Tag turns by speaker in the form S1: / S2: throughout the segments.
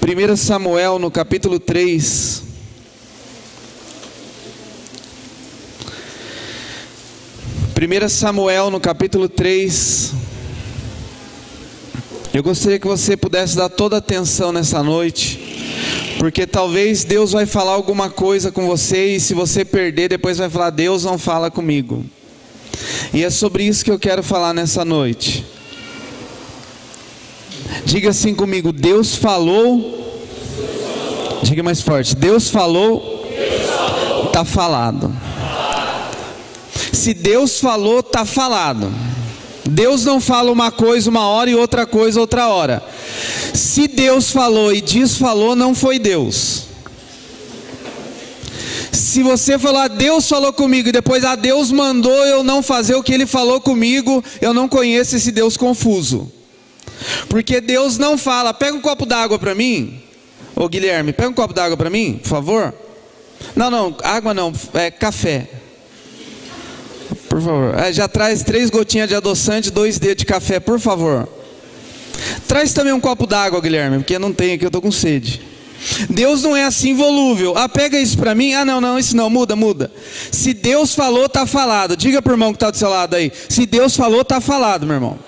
S1: 1 Samuel no capítulo 3. Samuel no capítulo 3. Eu gostaria que você pudesse dar toda a atenção nessa noite, porque talvez Deus vai falar alguma coisa com você, e se você perder, depois vai falar: Deus não fala comigo. E é sobre isso que eu quero falar nessa noite. Diga assim comigo: Deus falou. Diga mais forte: Deus falou, está falado. Se Deus falou, está falado. Deus não fala uma coisa uma hora e outra coisa outra hora. Se Deus falou e desfalou, não foi Deus. Se você falar: Deus falou comigo, e depois Deus mandou eu não fazer o que Ele falou comigo, eu não conheço esse Deus confuso. Porque Deus não fala: pega um copo d'água para mim. Ô Guilherme, pega um copo d'água para mim, por favor. Não, água não, é café. Por favor. Já traz 3 gotinhas de adoçante, 2 dedos de café, por favor. Traz também um copo d'água, Guilherme, porque não tem aqui, eu estou com sede. Deus não é assim volúvel. Pega isso para mim. Não, isso não, muda. Se Deus falou, está falado. Diga para o irmão que está do seu lado aí: se Deus falou, está falado, meu irmão.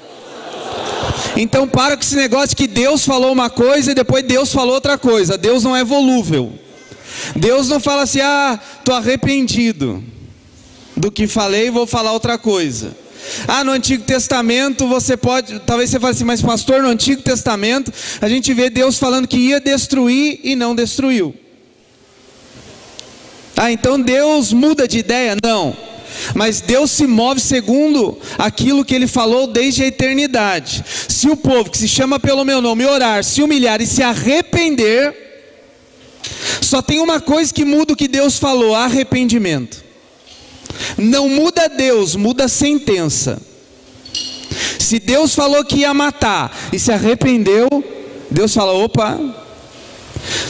S1: Então para com esse negócio que Deus falou uma coisa e depois Deus falou outra coisa. Deus não é volúvel. Deus não fala assim: estou arrependido do que falei, vou falar outra coisa. No Antigo Testamento você pode, talvez você fale assim: mas pastor, no Antigo Testamento a gente vê Deus falando que ia destruir e não destruiu. Então Deus muda de ideia? Não. Mas Deus se move segundo aquilo que Ele falou desde a eternidade. Se o povo que se chama pelo meu nome orar, se humilhar e se arrepender, só tem uma coisa que muda o que Deus falou: arrependimento. Não muda Deus, muda a sentença. Se Deus falou que ia matar e se arrependeu, Deus fala: opa.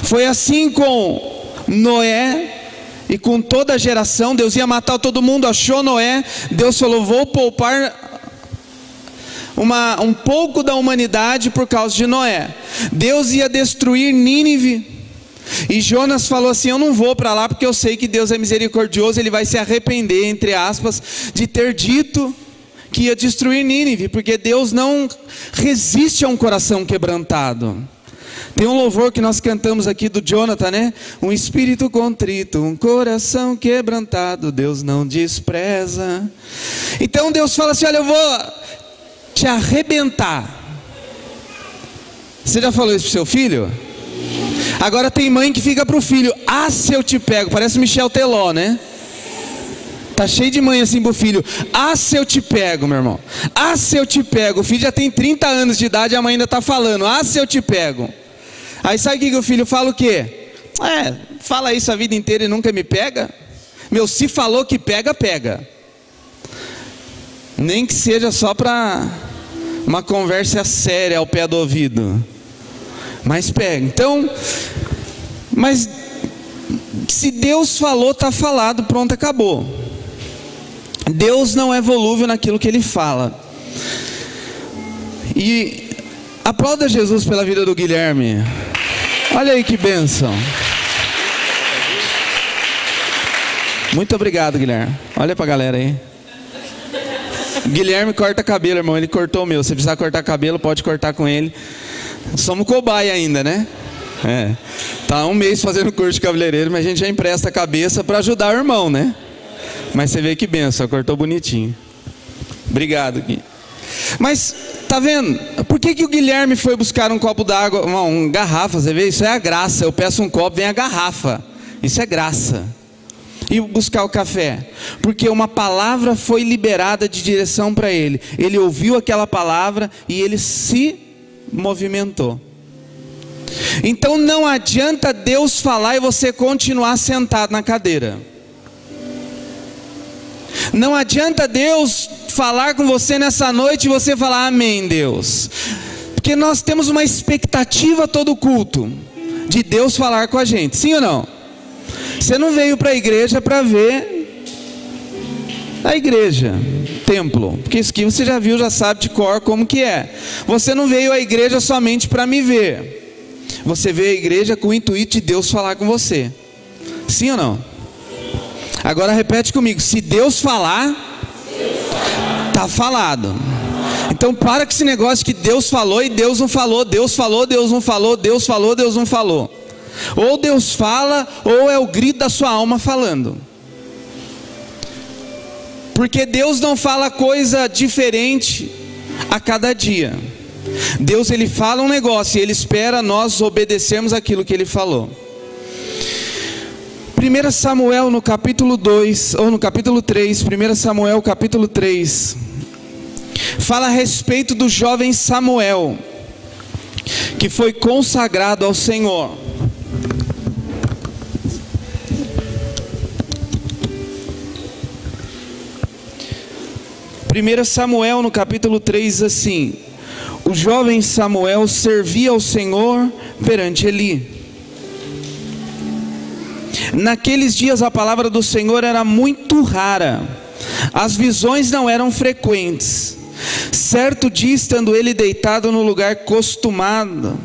S1: Foi assim com Noé e com toda a geração. Deus ia matar todo mundo, achou Noé. Deus falou: vou poupar um pouco da humanidade por causa de Noé. Deus ia destruir Nínive, e Jonas falou assim: eu não vou para lá porque eu sei que Deus é misericordioso. Ele vai se arrepender, entre aspas, de ter dito que ia destruir Nínive, porque Deus não resiste a um coração quebrantado. Tem um louvor que nós cantamos aqui do Jonathan, né? Um espírito contrito, um coração quebrantado, Deus não despreza. Então Deus fala assim: olha, eu vou te arrebentar. Você já falou isso para o seu filho? Agora tem mãe que fica para o filho: se eu te pego. Parece Michel Teló, né? Tá cheio de mãe assim pro filho: se eu te pego, meu irmão. Se eu te pego. O filho já tem 30 anos de idade e a mãe ainda está falando: se eu te pego. Aí sabe o que o filho fala? O quê? Fala isso a vida inteira e nunca me pega? Se falou que pega, pega. Nem que seja só para uma conversa séria ao pé do ouvido, mas pega. Então, mas se Deus falou, está falado, pronto, acabou. Deus não é volúvel naquilo que Ele fala. E aplauda Jesus pela vida do Guilherme. Olha aí que bênção. Muito obrigado, Guilherme. Olha para a galera aí. Guilherme corta cabelo, irmão. Ele cortou o meu. Se precisar cortar cabelo, pode cortar com ele. Somos cobaia ainda, né? Tá 1 mês fazendo curso de cabeleireiro, mas a gente já empresta a cabeça para ajudar o irmão, né? Mas você vê que benção, cortou bonitinho. Obrigado, Gui. Mas, tá vendo? Por que o Guilherme foi buscar um copo d'água, uma garrafa? Você vê? Isso é a graça. Eu peço um copo, vem a garrafa. Isso é graça. E buscar o café? Porque uma palavra foi liberada de direção para ele. Ele ouviu aquela palavra e ele se movimentou. Então não adianta Deus falar e você continuar sentado na cadeira. Não adianta Deus falar com você nessa noite e você falar: amém, Deus. Porque nós temos uma expectativa todo culto de Deus falar com a gente, sim ou não? Você não veio para a igreja para ver a igreja, templo, porque isso aqui você já viu, já sabe de cor como que é. Você não veio à igreja somente para me ver. você veio à igreja com o intuito de Deus falar com você. Sim ou não? Agora repete comigo: se Deus falar, está falado. Então para com esse negócio que Deus falou e Deus não falou, Deus falou, Deus não falou, Deus falou, Deus não falou. Ou Deus fala, ou é o grito da sua alma falando. Porque Deus não fala coisa diferente a cada dia. Deus, ele fala um negócio e ele espera nós obedecermos aquilo que ele falou. 1 Samuel no capítulo 2, ou no capítulo 3, 1 Samuel capítulo 3, fala a respeito do jovem Samuel, que foi consagrado ao Senhor. Primeiro Samuel no capítulo 3 diz assim: o jovem Samuel servia ao Senhor perante Eli. Naqueles dias a palavra do Senhor era muito rara, as visões não eram frequentes. Certo dia, estando ele deitado no lugar costumado,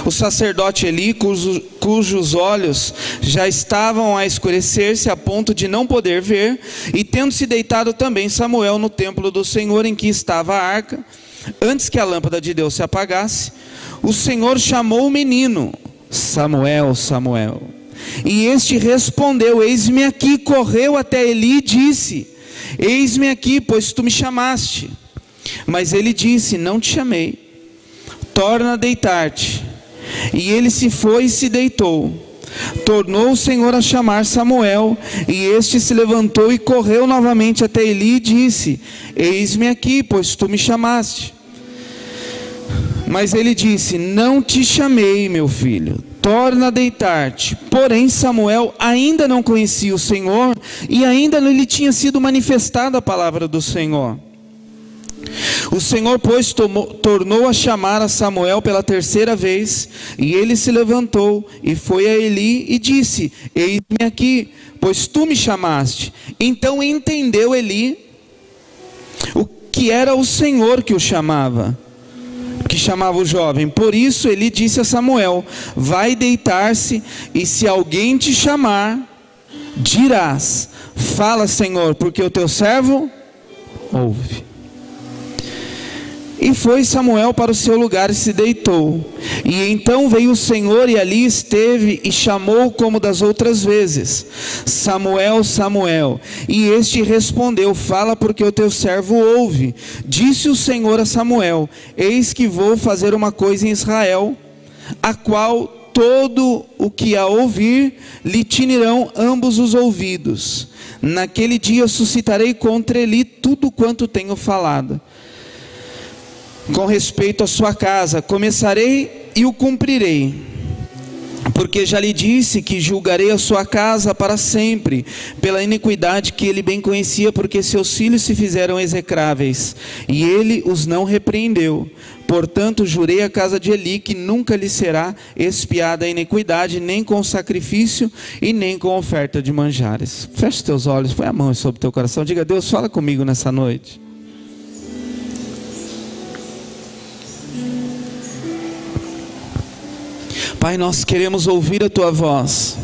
S1: o sacerdote Eli, cujos olhos já estavam a escurecer-se a ponto de não poder ver, e tendo-se deitado também Samuel no templo do Senhor em que estava a arca, antes que a lâmpada de Deus se apagasse, o Senhor chamou o menino: Samuel, Samuel. E este respondeu: eis-me aqui. Correu até Eli e disse: eis-me aqui, pois tu me chamaste. Mas ele disse: não te chamei, torna a deitar-te. E ele se foi e se deitou. Tornou o Senhor a chamar Samuel, e este se levantou e correu novamente até Eli e disse: eis-me aqui, pois tu me chamaste. Mas ele disse: não te chamei, meu filho, torna a deitar-te. Porém Samuel ainda não conhecia o Senhor, e ainda não lhe tinha sido manifestada a palavra do Senhor. O Senhor, pois, tornou a chamar a Samuel pela terceira vez, e ele se levantou e foi a Eli e disse: eis-me aqui, pois tu me chamaste. Então entendeu Eli o que era o Senhor que o chamava, que chamava o jovem. Por isso Eli disse a Samuel: vai deitar-se, e se alguém te chamar, dirás: fala, Senhor, porque o teu servo ouve. E foi Samuel para o seu lugar e se deitou. E então veio o Senhor e ali esteve e chamou como das outras vezes: Samuel, Samuel. E este respondeu: fala, porque o teu servo ouve. Disse o Senhor a Samuel: eis que vou fazer uma coisa em Israel, a qual todo o que a ouvir lhe tinirão ambos os ouvidos. Naquele dia suscitarei contra ele tudo quanto tenho falado. Com respeito à sua casa, começarei e o cumprirei, porque já lhe disse que julgarei a sua casa para sempre, pela iniquidade que ele bem conhecia, porque seus filhos se fizeram execráveis, e ele os não repreendeu. Portanto, jurei à casa de Eli que nunca lhe será expiada a iniquidade, nem com sacrifício e nem com oferta de manjares. Feche teus olhos, põe a mão sobre o teu coração, diga: Deus, fala comigo nessa noite. Pai, nós queremos ouvir a Tua voz.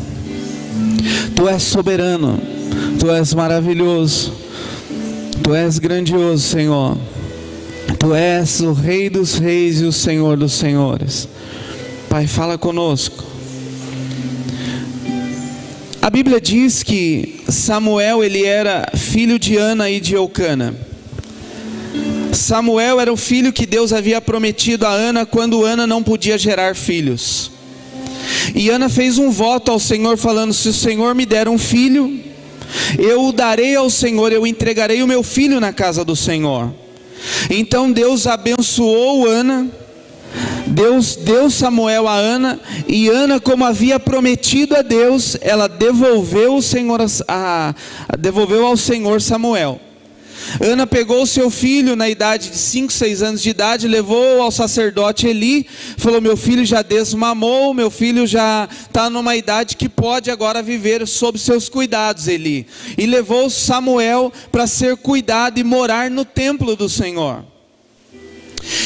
S1: Tu és soberano, Tu és maravilhoso, Tu és grandioso, Senhor. Tu és o Rei dos reis e o Senhor dos senhores. Pai, fala conosco. A Bíblia diz que Samuel, ele era filho de Ana e de Eucana. Samuel era o filho que Deus havia prometido a Ana quando Ana não podia gerar filhos. E Ana fez um voto ao Senhor falando: se o Senhor me der um filho, eu o darei ao Senhor, eu entregarei o meu filho na casa do Senhor. Então Deus abençoou Ana, Deus deu Samuel a Ana, e Ana, como havia prometido a Deus, ela devolveu ao Senhor Samuel. Ana pegou o seu filho na idade de 5, 6 anos de idade, levou ao sacerdote Eli, falou: meu filho já desmamou, meu filho já está numa idade que pode agora viver sob seus cuidados, Eli. E levou Samuel para ser cuidado e morar no templo do Senhor.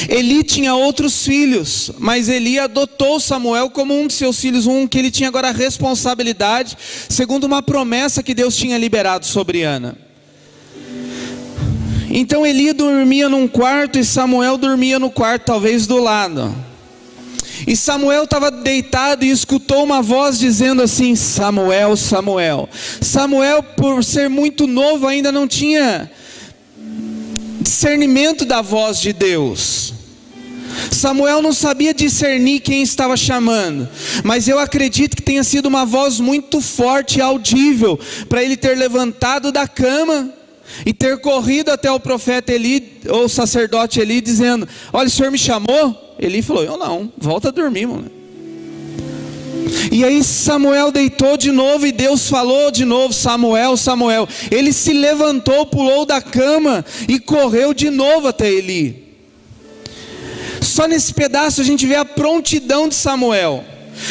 S1: Eli tinha outros filhos, mas Eli adotou Samuel como um de seus filhos, um que ele tinha agora a responsabilidade, segundo uma promessa que Deus tinha liberado sobre Ana. Então Eli dormia num quarto e Samuel dormia no quarto, talvez do lado. E Samuel estava deitado e escutou uma voz dizendo assim: Samuel, Samuel. Samuel, por ser muito novo, ainda não tinha discernimento da voz de Deus. Samuel não sabia discernir quem estava chamando, mas eu acredito que tenha sido uma voz muito forte e audível, para ele ter levantado da cama e ter corrido até o profeta Eli, ou o sacerdote Eli, dizendo: olha, o senhor me chamou? Eli falou: eu não, volta a dormir, mano. E aí Samuel deitou de novo e Deus falou de novo: Samuel, Samuel. Ele se levantou, pulou da cama e correu de novo até Eli. Só nesse pedaço a gente vê a prontidão de Samuel.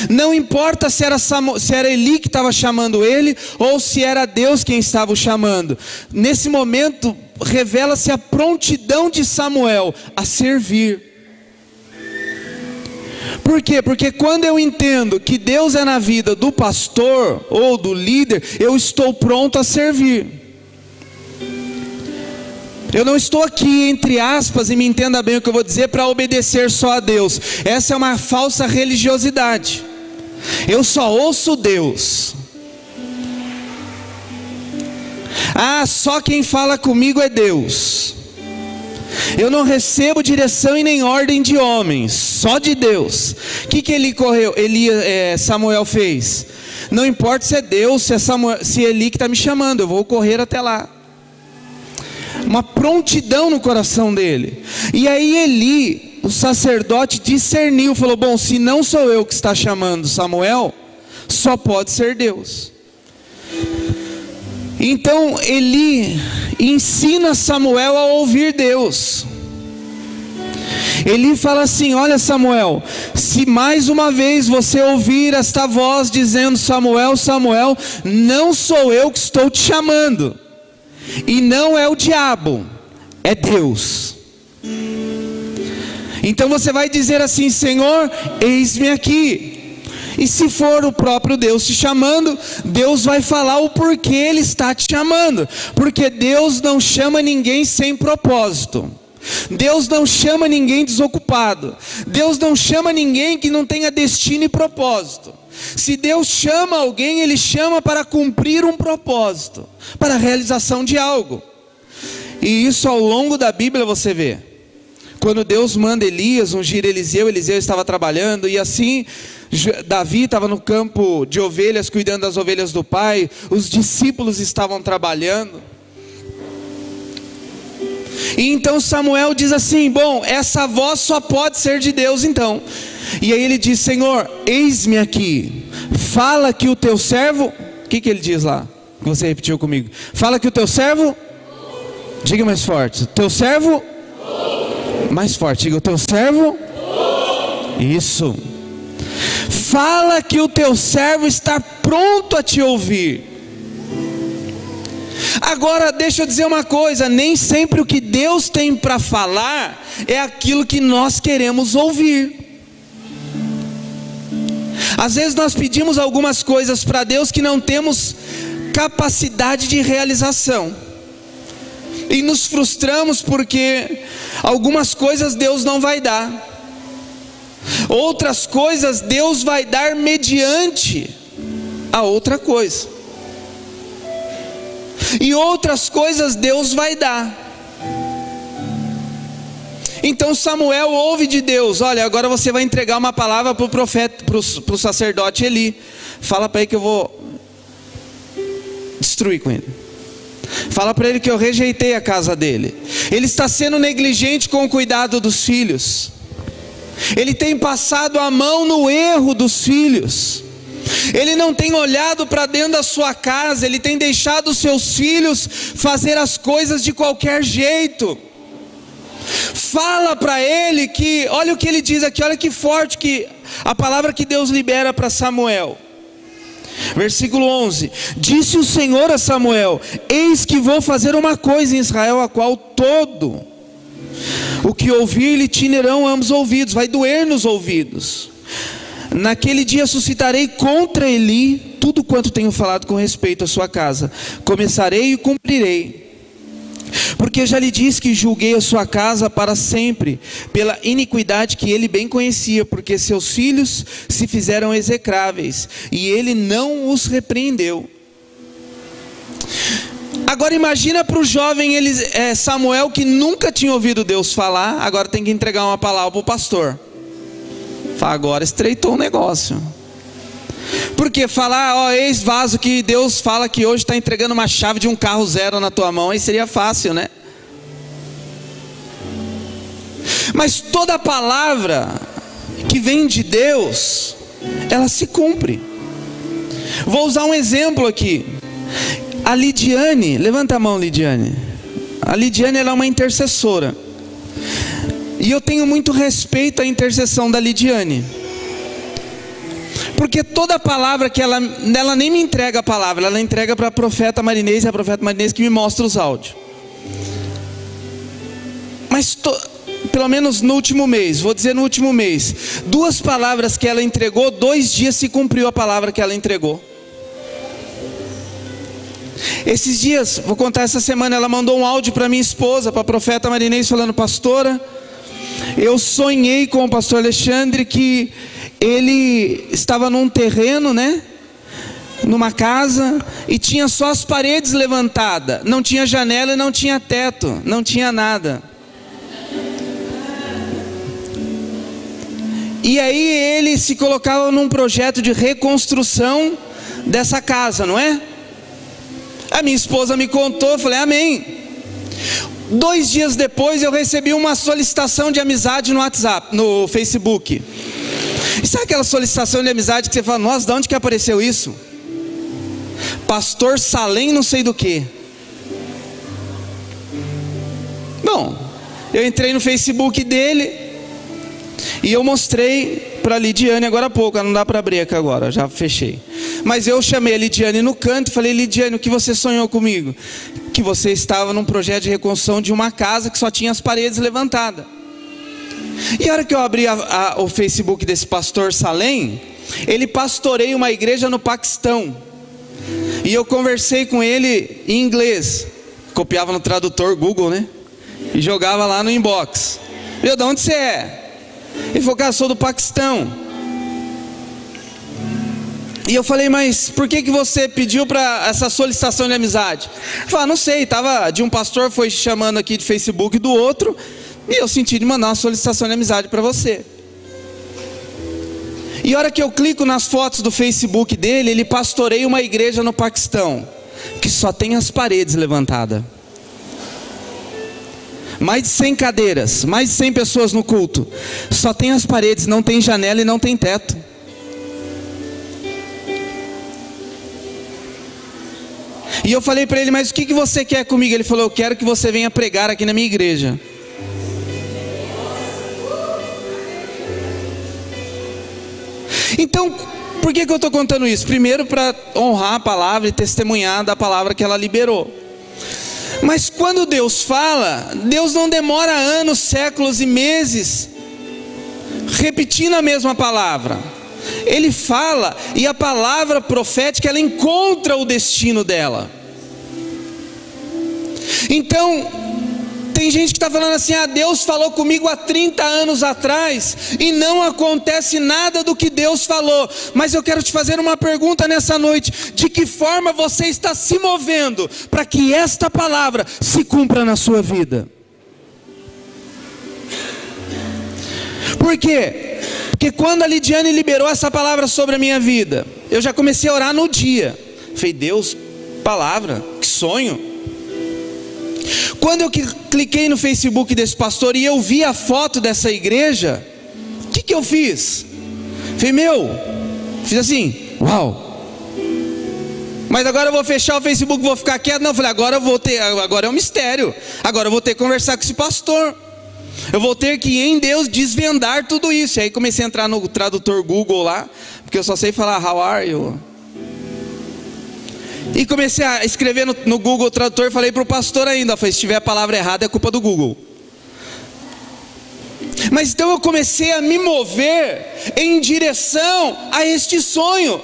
S1: Não importa se era Eli que estava chamando ele, ou se era Deus quem estava o chamando. Nesse momento revela-se a prontidão de Samuel a servir. Por quê? Porque quando eu entendo que Deus é na vida do pastor ou do líder, eu estou pronto a servir. Eu não estou aqui, entre aspas, e me entenda bem o que eu vou dizer, para obedecer só a Deus. Essa é uma falsa religiosidade. Eu só ouço Deus. Ah, só quem fala comigo é Deus. Eu não recebo direção e nem ordem de homens, só de Deus. O que Samuel fez? Não importa se é Deus, se é Eli que está me chamando, eu vou correr até lá. Uma prontidão no coração dele. E aí Eli, o sacerdote, discerniu, falou: bom, se não sou eu que está chamando Samuel, só pode ser Deus. Então Eli ensina Samuel a ouvir Deus. Eli fala assim: olha, Samuel, se mais uma vez você ouvir esta voz dizendo Samuel, Samuel, não sou eu que estou te chamando, e não é o diabo, é Deus. Então você vai dizer assim: Senhor, eis-me aqui. E se for o próprio Deus te chamando, Deus vai falar o porquê Ele está te chamando. Porque Deus não chama ninguém sem propósito. Deus não chama ninguém desocupado. Deus não chama ninguém que não tenha destino e propósito. Se Deus chama alguém, Ele chama para cumprir um propósito, para a realização de algo. E isso ao longo da Bíblia você vê. Quando Deus manda Elias ungir Eliseu, Eliseu estava trabalhando, e assim Davi estava no campo de ovelhas, cuidando das ovelhas do pai, os discípulos estavam trabalhando. E então Samuel diz assim: bom, essa voz só pode ser de Deus então. E aí ele diz: Senhor, eis-me aqui, fala que o teu servo... O que ele diz lá? Que você repetiu comigo. Fala que o teu servo... Diga mais forte. Teu servo... Mais forte, diga: o teu servo... Isso. Fala que o teu servo está pronto a te ouvir. Agora deixa eu dizer uma coisa: nem sempre o que Deus tem para falar é aquilo que nós queremos ouvir. Às vezes nós pedimos algumas coisas para Deus que não temos capacidade de realização, e nos frustramos porque algumas coisas Deus não vai dar. Outras coisas Deus vai dar mediante a outra coisa. E outras coisas Deus vai dar. Então Samuel ouve de Deus: olha, agora você vai entregar uma palavra para o profeta, para o sacerdote Eli. Fala para ele que eu vou destruir com ele. Fala para ele que eu rejeitei a casa dele. Ele está sendo negligente com o cuidado dos filhos. Ele tem passado a mão no erro dos filhos. Ele não tem olhado para dentro da sua casa. Ele tem deixado os seus filhos fazer as coisas de qualquer jeito. Fala para ele que, olha o que ele diz aqui, olha que forte que a palavra que Deus libera para Samuel. Versículo 11: disse o Senhor a Samuel: eis que vou fazer uma coisa em Israel, a qual todo O que ouvir lhe tinirão ambos ouvidos, vai doer nos ouvidos. Naquele dia suscitarei contra Eli tudo quanto tenho falado com respeito à sua casa. Começarei e cumprirei. Porque já lhe disse que julguei a sua casa para sempre, pela iniquidade que ele bem conhecia, porque seus filhos se fizeram execráveis, e ele não os repreendeu. Agora imagina para o jovem Samuel, que nunca tinha ouvido Deus falar, agora tem que entregar uma palavra para o pastor. Fala, agora estreitou o negócio. Porque falar, eis vaso que Deus fala que hoje está entregando uma chave de um carro zero na tua mão, aí seria fácil, né? Mas toda palavra que vem de Deus, ela se cumpre. Vou usar um exemplo aqui. A Lidiane, levanta a mão, Lidiane. A Lidiane, ela é uma intercessora. E eu tenho muito respeito à intercessão da Lidiane. Porque toda palavra que ela nem me entrega a palavra, ela entrega para a profeta Marinês, e a profeta Marinês que me mostra os áudios. Mas pelo menos no último mês, vou dizer no último mês, 2 palavras que ela entregou, 2 dias se cumpriu a palavra que ela entregou. Esses dias, vou contar, essa semana ela mandou um áudio para minha esposa, para a profeta Marinês, falando: pastora, eu sonhei com o pastor Alexandre que ele estava num terreno, né, numa casa, e tinha só as paredes levantadas, não tinha janela e não tinha teto, não tinha nada. E aí ele se colocava num projeto de reconstrução dessa casa, não é? A minha esposa me contou, eu falei: amém. 2 dias depois eu recebi uma solicitação de amizade no WhatsApp, no Facebook. E sabe aquela solicitação de amizade que você fala: nossa, de onde que apareceu isso? Pastor Salem não sei do que. Bom, eu entrei no Facebook dele e eu mostrei para a Lidiane agora há pouco. Não dá para abrir aqui agora, já fechei. Mas eu chamei a Lidiane no canto e falei: Lidiane, o que você sonhou comigo? Que você estava num projeto de reconstrução de uma casa que só tinha as paredes levantadas. E a hora que eu abri o Facebook desse pastor Salem, ele pastoreia uma igreja no Paquistão. E eu conversei com ele em inglês, copiava no tradutor Google, né? E jogava lá no inbox. De onde você é? Ele falou: cara, sou do Paquistão. E eu falei: mas por que você pediu para essa solicitação de amizade? Ele falou: não sei, de um pastor foi chamando aqui de Facebook do outro, e eu senti de mandar uma solicitação de amizade para você. E a hora que eu clico nas fotos do Facebook dele, ele pastoreia uma igreja no Paquistão, que só tem as paredes levantadas. Mais de 100 cadeiras, mais de 100 pessoas no culto. Só tem as paredes, não tem janela e não tem teto. E eu falei para ele: mas o que você quer comigo? Ele falou: eu quero que você venha pregar aqui na minha igreja. Então, por que eu estou contando isso? Primeiro, para honrar a palavra e testemunhar da palavra que ela liberou. Mas quando Deus fala, Deus não demora anos, séculos e meses repetindo a mesma palavra. Ele fala, e a palavra profética, ela encontra o destino dela. Então, tem gente que está falando assim: Deus falou comigo há 30 anos atrás e não acontece nada do que Deus falou. Mas eu quero te fazer uma pergunta nessa noite: de que forma você está se movendo para que esta palavra se cumpra na sua vida? Por quê? Porque quando a Lidiane liberou essa palavra sobre a minha vida, eu já comecei a orar no dia. Falei: Deus, palavra, que sonho. Quando eu cliquei no Facebook desse pastor e eu vi a foto dessa igreja, o que eu fiz? Falei: fiz assim: uau. Mas agora eu vou fechar o Facebook, vou ficar quieto? Não, falei: agora é um mistério. Agora eu vou ter que conversar com esse pastor. Eu vou ter que, em Deus, desvendar tudo isso. E aí comecei a entrar no tradutor Google lá, porque eu só sei falar how are you. E comecei a escrever no Google Tradutor. Falei para o pastor ainda: falei, se tiver a palavra errada é culpa do Google. Mas então eu comecei a me mover em direção a este sonho.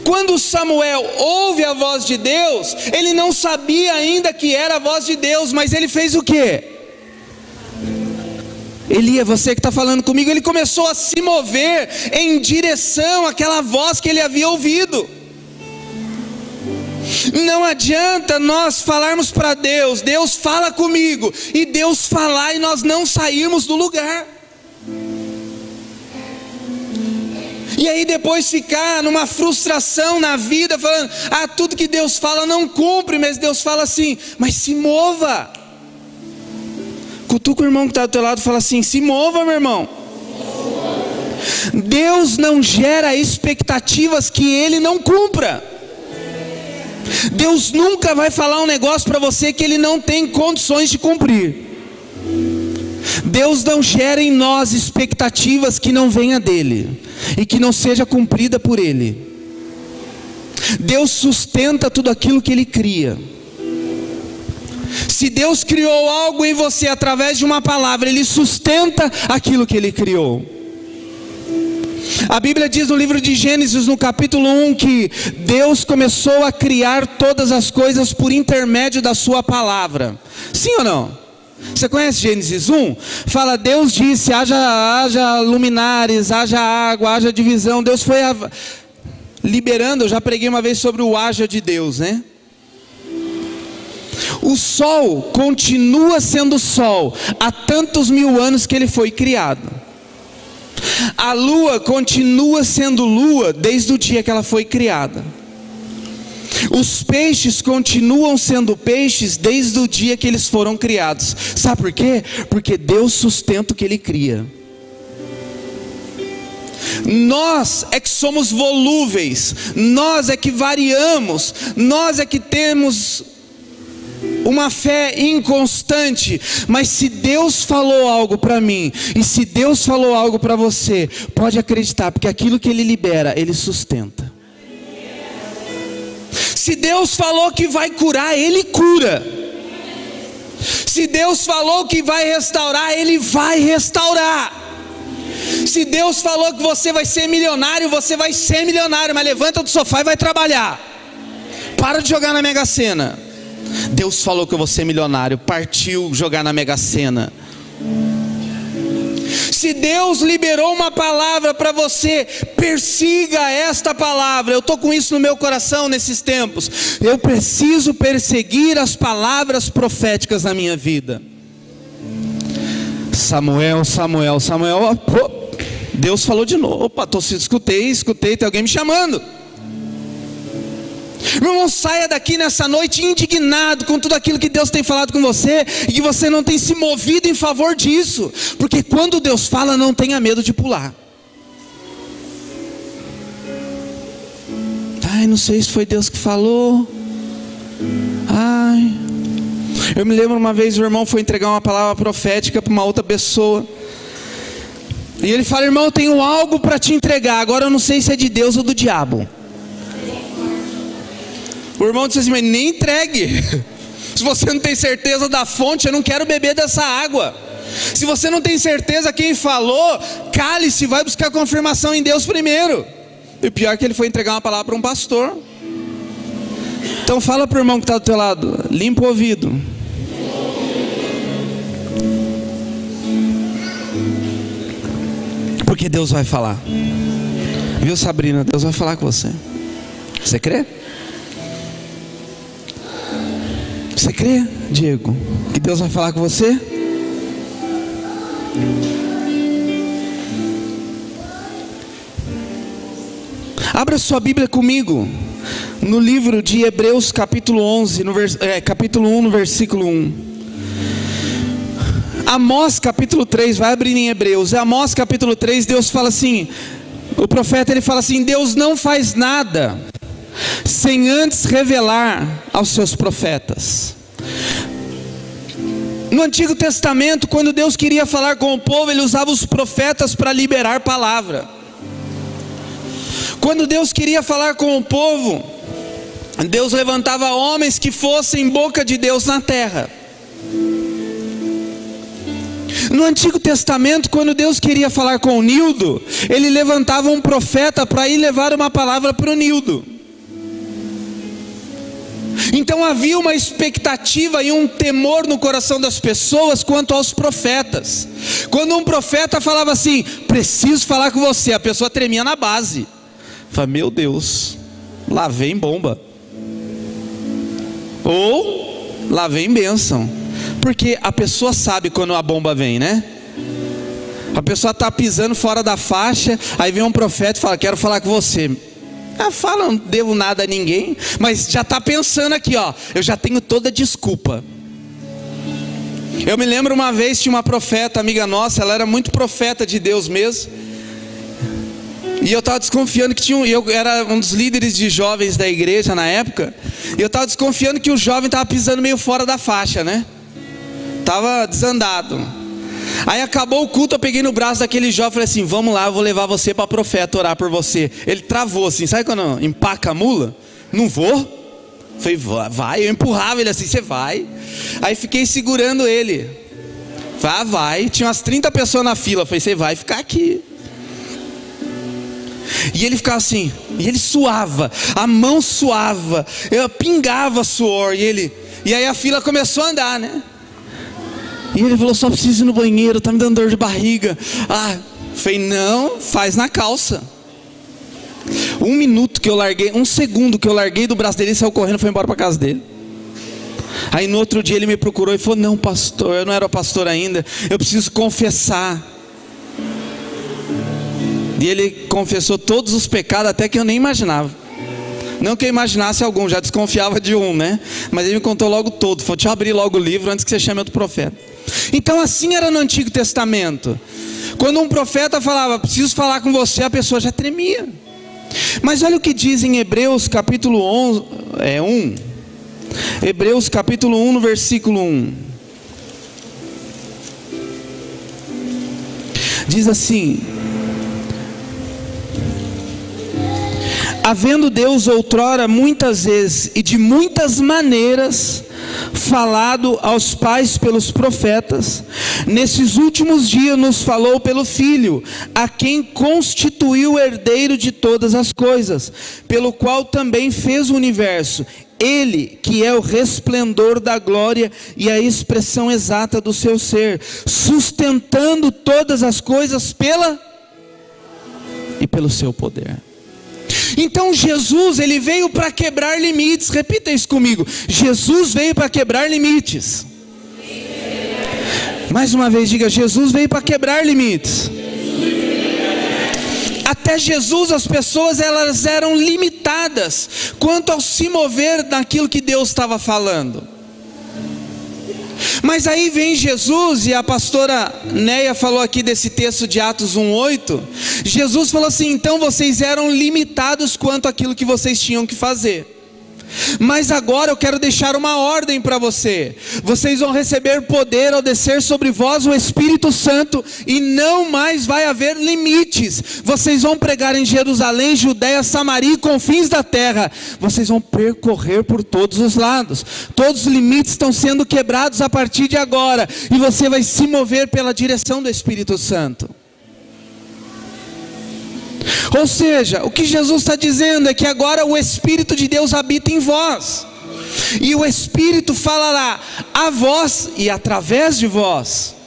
S1: Quando Samuel ouve a voz de Deus, ele não sabia ainda que era a voz de Deus, mas ele fez o quê? Elias, você que está falando comigo, ele começou a se mover em direção àquela voz que ele havia ouvido. Não adianta nós falarmos para Deus, Deus fala comigo, e Deus falar e nós não sairmos do lugar. E aí depois ficar numa frustração na vida, falando, tudo que Deus fala não cumpre, mas Deus fala assim, mas se mova. Cutuca o irmão que está do teu lado e fala assim, se mova, meu irmão. Deus não gera expectativas que Ele não cumpra. Deus nunca vai falar um negócio para você que Ele não tem condições de cumprir. Deus não gera em nós expectativas que não venha dEle e que não seja cumprida por Ele. Deus sustenta tudo aquilo que Ele cria. Se Deus criou algo em você através de uma palavra, Ele sustenta aquilo que Ele criou. A Bíblia diz no livro de Gênesis, no capítulo 1, que Deus começou a criar todas as coisas por intermédio da sua palavra. Sim ou não? Você conhece Gênesis 1? Fala, Deus disse, haja luminares, haja água, haja divisão. Deus foi liberando, eu já preguei uma vez sobre o haja de Deus, né? O sol continua sendo sol há tantos mil anos que ele foi criado. A lua continua sendo lua desde o dia que ela foi criada. Os peixes continuam sendo peixes desde o dia que eles foram criados. Sabe por quê? Porque Deus sustenta o que Ele cria. Nós é que somos volúveis, nós é que variamos, nós é que temos uma fé inconstante. Mas se Deus falou algo para mim, e se Deus falou algo para você, pode acreditar, porque aquilo que Ele libera, Ele sustenta. Se Deus falou que vai curar, Ele cura. Se Deus falou que vai restaurar, Ele vai restaurar. Se Deus falou que você vai ser milionário, você vai ser milionário. Mas levanta do sofá e vai trabalhar. Para de jogar na Mega Sena. Deus falou que eu vou ser milionário, partiu jogar na Mega Sena. Se Deus liberou uma palavra para você, persiga esta palavra. Eu estou com isso no meu coração nesses tempos. Eu preciso perseguir as palavras proféticas na minha vida. Samuel, Deus falou de novo. Opa, escutei, tem alguém me chamando. Meu irmão, saia daqui nessa noite indignado com tudo aquilo que Deus tem falado com você, e que você não tem se movido em favor disso, porque quando Deus fala, não tenha medo de pular. Não sei se foi Deus que falou. Eu me lembro uma vez, o irmão foi entregar uma palavra profética para uma outra pessoa, e ele fala, irmão, eu tenho algo para te entregar, agora eu não sei se é de Deus ou do diabo. O irmão disse assim, mas nem entregue. Se você não tem certeza da fonte, eu não quero beber dessa água. Se você não tem certeza quem falou, cale-se, vai buscar confirmação em Deus primeiro. E o pior é que ele foi entregar uma palavra para um pastor. Então fala para o irmão que está do teu lado, limpa o ouvido. Porque Deus vai falar. Viu, Sabrina? Deus vai falar com você. Você crê? Você crê, Diego, que Deus vai falar com você? Abra sua Bíblia comigo no livro de Hebreus capítulo 11, capítulo 1, no versículo 1. Amós capítulo 3, vai abrir em Hebreus. Amós capítulo 3, Deus fala assim, o profeta ele fala assim, Deus não faz nada sem antes revelar aos seus profetas. No Antigo Testamento, quando Deus queria falar com o povo, Ele usava os profetas para liberar palavra. Quando Deus queria falar com o povo, Deus levantava homens que fossem boca de Deus na terra. No Antigo Testamento, quando Deus queria falar com o Nildo, ele levantava um profeta para ir levar uma palavra para o Nildo. Então havia uma expectativa e um temor no coração das pessoas quanto aos profetas. Quando um profeta falava assim: preciso falar com você, a pessoa tremia na base. Fala: meu Deus, lá vem bomba. Ou lá vem bênção. Porque a pessoa sabe quando a bomba vem, né? A pessoa está pisando fora da faixa, aí vem um profeta e fala: quero falar com você. Fala, não devo nada a ninguém, mas já está pensando aqui, ó, eu já tenho toda a desculpa. Eu me lembro uma vez, tinha uma profeta, amiga nossa, ela era muito profeta de Deus mesmo, e eu estava desconfiando que eu era um dos líderes de jovens da igreja na época, e eu estava desconfiando que o jovem estava pisando meio fora da faixa, né? Estava desandado. Aí acabou o culto, eu peguei no braço daquele jovem e falei assim: vamos lá, eu vou levar você para profeta orar por você. Ele travou assim, sabe quando empaca a mula? Não vou? Falei: vai, eu empurrava ele assim: você vai. Aí fiquei segurando ele. Falei: vai. Tinha umas 30 pessoas na fila. Falei: você vai ficar aqui. E ele ficava assim, e ele suava, a mão suava, eu pingava suor, e aí a fila começou a andar, né? E ele falou: só preciso ir no banheiro, tá me dando dor de barriga. Falei: não, faz na calça. 1 minuto que eu larguei, 1 segundo que eu larguei do braço dele, ele saiu correndo e foi embora para casa dele. Aí no outro dia ele me procurou e falou: não, pastor, eu não era pastor ainda, eu preciso confessar. E ele confessou todos os pecados, até que eu nem imaginava. Não que eu imaginasse algum, já desconfiava de um, né? Mas ele me contou logo todo. Falou: deixa eu abrir logo o livro antes que você chame outro profeta. Então assim era no Antigo Testamento. Quando um profeta falava: preciso falar com você, a pessoa já tremia. Mas olha o que diz em Hebreus capítulo 1. Hebreus capítulo 1, no versículo 1. Diz assim: havendo Deus outrora muitas vezes e de muitas maneiras falado aos pais pelos profetas, nesses últimos dias nos falou pelo Filho, a quem constituiu o herdeiro de todas as coisas, pelo qual também fez o universo. Ele que é o resplendor da glória e a expressão exata do seu ser, sustentando todas as coisas pelo seu poder. Então Jesus, ele veio para quebrar limites. Repita isso comigo: Jesus veio para quebrar limites. Mais uma vez, diga: Jesus veio para quebrar limites. Até Jesus, as pessoas, elas eram limitadas quanto ao se mover naquilo que Deus estava falando. Mas aí vem Jesus, e a pastora Neia falou aqui desse texto de Atos 1:8. Jesus falou assim: então vocês eram limitados quanto àquilo que vocês tinham que fazer. Mas agora eu quero deixar uma ordem para você. Vocês vão receber poder ao descer sobre vós o Espírito Santo, e não mais vai haver limites. Vocês vão pregar em Jerusalém, Judeia, Samaria e confins da terra. Vocês vão percorrer por todos os lados. Todos os limites estão sendo quebrados a partir de agora, e você vai se mover pela direção do Espírito Santo. Ou seja, o que Jesus está dizendo é que agora o Espírito de Deus habita em vós, e o Espírito falará a vós e através de vós.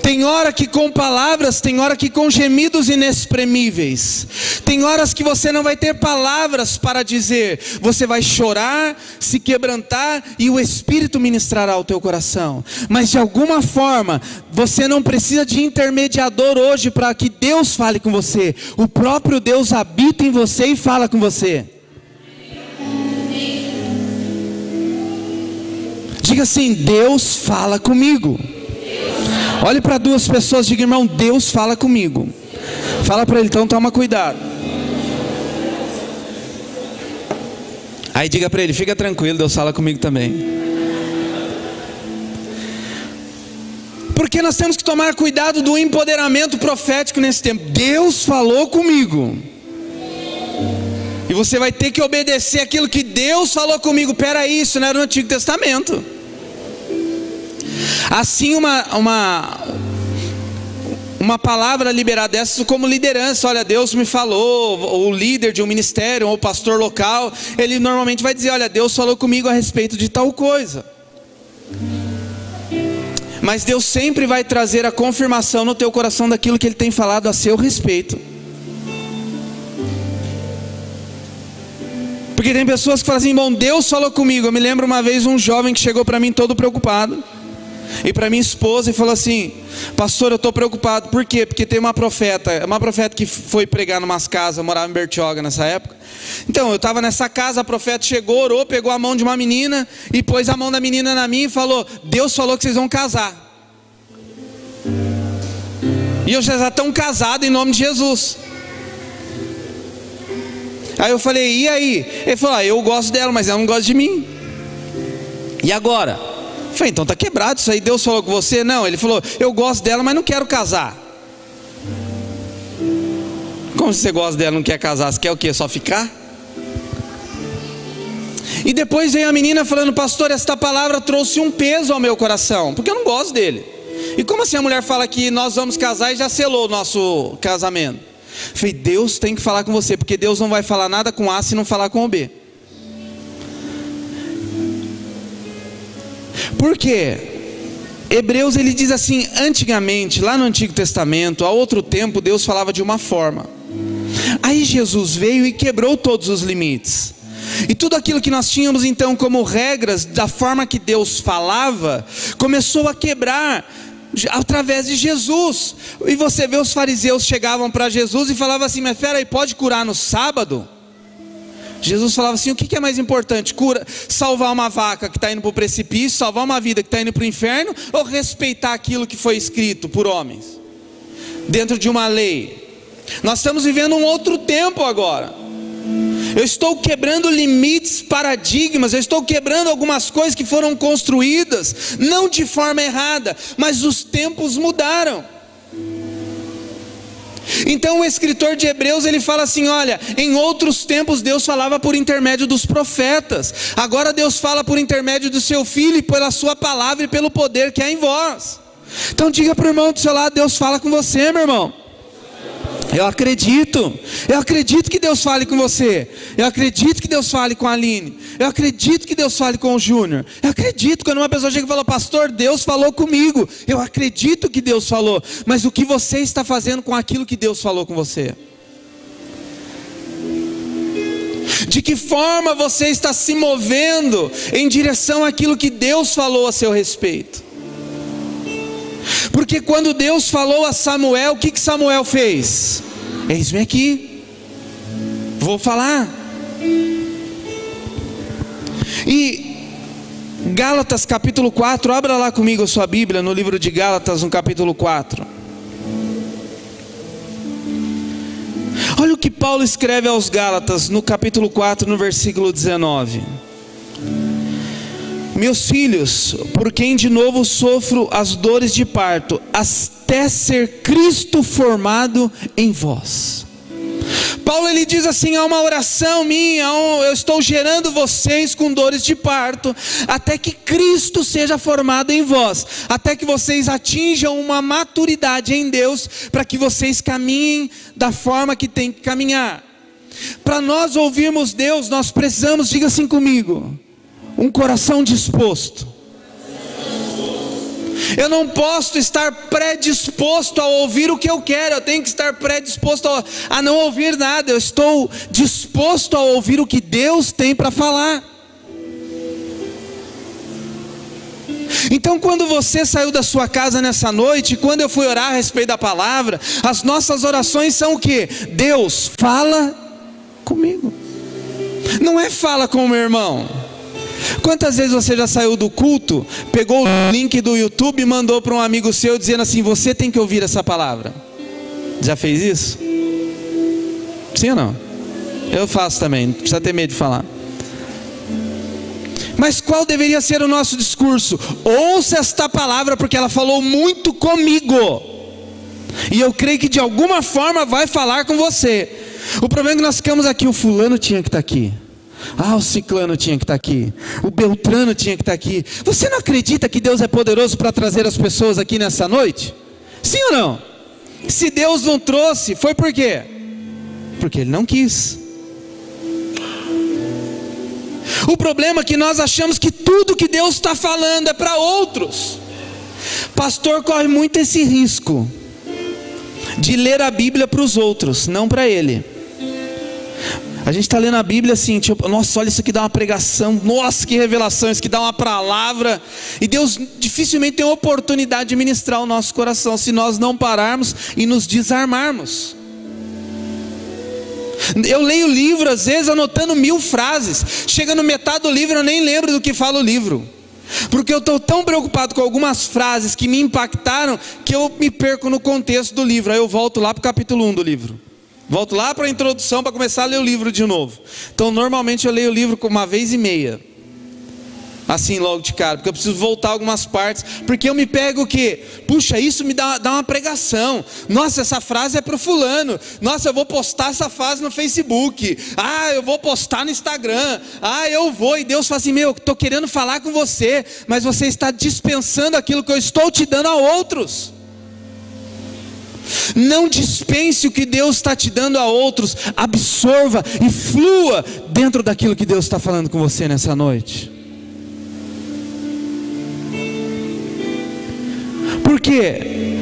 S1: Tem hora que com palavras, tem hora que com gemidos inexprimíveis, tem horas que você não vai ter palavras para dizer, você vai chorar, se quebrantar, e o Espírito ministrará ao teu coração. Mas de alguma forma, você não precisa de intermediador hoje para que Deus fale com você. O próprio Deus habita em você e fala com você. Diga assim: Deus fala comigo. Olhe para duas pessoas, diga: irmão, Deus fala comigo. Fala para ele: então toma cuidado. Aí diga para ele: fica tranquilo, Deus fala comigo também. Porque nós temos que tomar cuidado do empoderamento profético nesse tempo. Deus falou comigo, e você vai ter que obedecer aquilo que Deus falou comigo. Peraí, isso não era no Antigo Testamento. Assim uma palavra liberada dessa como liderança. Olha, Deus me falou, o líder de um ministério, ou o pastor local, ele normalmente vai dizer, olha, Deus falou comigo a respeito de tal coisa. Mas Deus sempre vai trazer a confirmação no teu coração daquilo que Ele tem falado a seu respeito. Porque tem pessoas que falam assim, bom, Deus falou comigo. Eu me lembro uma vez um jovem que chegou para mim todo preocupado, e para minha esposa, e falou assim, pastor, eu estou preocupado. Por quê? Porque tem uma profeta que foi pregar em umas casas, eu morava em Bertioga nessa época. Então, eu estava nessa casa, a profeta chegou, orou, pegou a mão de uma menina, e pôs a mão da menina na minha e falou, Deus falou que vocês vão casar. E eu já estão casados em nome de Jesus. Aí eu falei, e aí? Ele falou, eu gosto dela, mas ela não gosta de mim. E agora? Eu falei, então está quebrado isso aí, Deus falou com você? Não, ele falou, eu gosto dela, mas não quero casar. Como se você gosta dela e não quer casar? Você quer o quê? Só ficar? E depois veio a menina falando, pastor, esta palavra trouxe um peso ao meu coração, porque eu não gosto dele. E como assim a mulher fala que nós vamos casar e já selou o nosso casamento? Eu falei, Deus tem que falar com você, porque Deus não vai falar nada com A se não falar com o B. Por quê? Hebreus ele diz assim, antigamente, lá no Antigo Testamento, há outro tempo, Deus falava de uma forma. Aí Jesus veio e quebrou todos os limites. E tudo aquilo que nós tínhamos então como regras, da forma que Deus falava, começou a quebrar através de Jesus. E você vê os fariseus chegavam para Jesus e falavam assim, mas espera aí, pode curar no sábado? Jesus falava assim, o que é mais importante? Salvar uma vaca que está indo para o precipício, salvar uma vida que está indo para o inferno, ou respeitar aquilo que foi escrito por homens, dentro de uma lei? Nós estamos vivendo um outro tempo agora. Eu estou quebrando limites, paradigmas, eu estou quebrando algumas coisas que foram construídas, não de forma errada, mas os tempos mudaram. Então o escritor de Hebreus ele fala assim, olha, em outros tempos Deus falava por intermédio dos profetas, agora Deus fala por intermédio do seu Filho e pela sua palavra e pelo poder que há em vós. Então diga para o irmão do seu lado, Deus fala com você, meu irmão. Eu acredito que Deus fale com você, eu acredito que Deus fale com a Aline, eu acredito que Deus fale com o Júnior, eu acredito. Quando uma pessoa chega e fala, pastor, Deus falou comigo, eu acredito que Deus falou, mas o que você está fazendo com aquilo que Deus falou com você? De que forma você está se movendo em direção àquilo que Deus falou a seu respeito? Porque quando Deus falou a Samuel, o que Samuel fez? Eis-me aqui, vou falar. E Gálatas capítulo 4, abra lá comigo a sua Bíblia, no livro de Gálatas, no capítulo 4. Olha o que Paulo escreve aos Gálatas, no capítulo 4, no versículo 19. Meus filhos, por quem de novo sofro as dores de parto, até ser Cristo formado em vós. Paulo ele diz assim, há uma oração minha, eu estou gerando vocês com dores de parto, até que Cristo seja formado em vós, até que vocês atinjam uma maturidade em Deus, para que vocês caminhem da forma que tem que caminhar. Para nós ouvirmos Deus, nós precisamos, diga assim comigo, um coração disposto. Eu não posso estar predisposto a ouvir o que eu quero, eu tenho que estar predisposto a não ouvir nada. Eu estou disposto a ouvir o que Deus tem para falar. Então quando você saiu da sua casa nessa noite, quando eu fui orar a respeito da palavra, as nossas orações são o quê? Deus, fala comigo. Não é fala com o meu irmão. Quantas vezes você já saiu do culto, pegou o link do YouTube e mandou para um amigo seu dizendo assim, você tem que ouvir essa palavra? Já fez isso? Sim ou não? Eu faço também, não precisa ter medo de falar. Mas qual deveria ser o nosso discurso? Ouça esta palavra porque ela falou muito comigo, e eu creio que de alguma forma vai falar com você. O problema é que nós ficamos aqui, o fulano tinha que estar aqui, o ciclano tinha que estar aqui, o beltrano tinha que estar aqui. Você não acredita que Deus é poderoso para trazer as pessoas aqui nessa noite? Sim ou não? Se Deus não trouxe, foi por quê? Porque Ele não quis. O problema é que nós achamos que tudo que Deus está falando é para outros. Pastor corre muito esse risco de ler a Bíblia para os outros, não para ele. A gente está lendo a Bíblia assim, tipo, nossa, olha, isso aqui dá uma pregação, nossa, que revelação, isso aqui dá uma palavra. E Deus dificilmente tem a oportunidade de ministrar o nosso coração, se nós não pararmos e nos desarmarmos. Eu leio o livro, às vezes anotando 1000 frases, chega no metade do livro, eu nem lembro do que fala o livro, porque eu estou tão preocupado com algumas frases que me impactaram, que eu me perco no contexto do livro. Aí eu volto lá para o capítulo 1 do livro, volto lá para a introdução para começar a ler o livro de novo. Então normalmente eu leio o livro uma vez e meia, assim logo de cara, porque eu preciso voltar algumas partes, porque eu me pego o quê? Puxa, isso me dá uma pregação. Nossa, essa frase é para o fulano. Nossa, eu vou postar essa frase no Facebook. Ah, eu vou postar no Instagram. Ah, eu vou. E Deus fala assim, meu, estou querendo falar com você, mas você está dispensando aquilo que eu estou te dando a outros. Não dispense o que Deus está te dando a outros. Absorva e flua dentro daquilo que Deus está falando com você nessa noite. Porque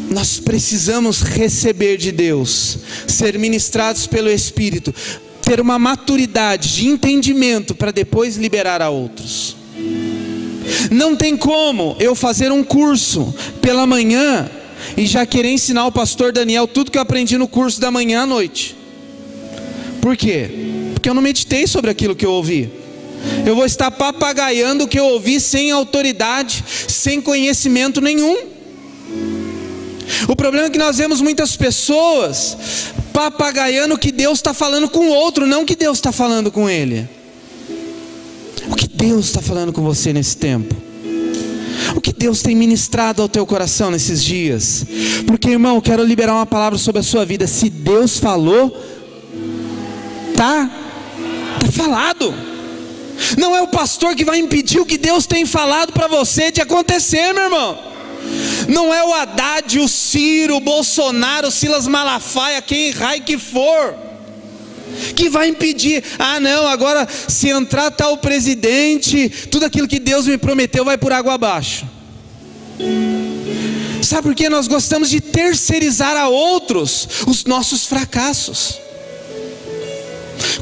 S1: nós precisamos receber de Deus, ser ministrados pelo Espírito, ter uma maturidade de entendimento para depois liberar a outros. Não tem como eu fazer um curso pela manhã e já querer ensinar o pastor Daniel tudo que eu aprendi no curso da manhã à noite. Por quê? Porque eu não meditei sobre aquilo que eu ouvi. Eu vou estar papagaiando o que eu ouvi sem autoridade, sem conhecimento nenhum. O problema é que nós vemos muitas pessoas papagaiando o que Deus está falando com o outro, não o que Deus está falando com ele. O que Deus está falando com você nesse tempo? O que Deus tem ministrado ao teu coração nesses dias? Porque, irmão, eu quero liberar uma palavra sobre a sua vida. Se Deus falou, tá falado. Não é o pastor que vai impedir o que Deus tem falado para você de acontecer, meu irmão. Não é o Haddad, o Ciro, o Bolsonaro, o Silas Malafaia, quem raio que for, que vai impedir. Ah não, agora se entrar tal presidente, tudo aquilo que Deus me prometeu vai por água abaixo. Sabe por quê? Nós gostamos de terceirizar a outros os nossos fracassos.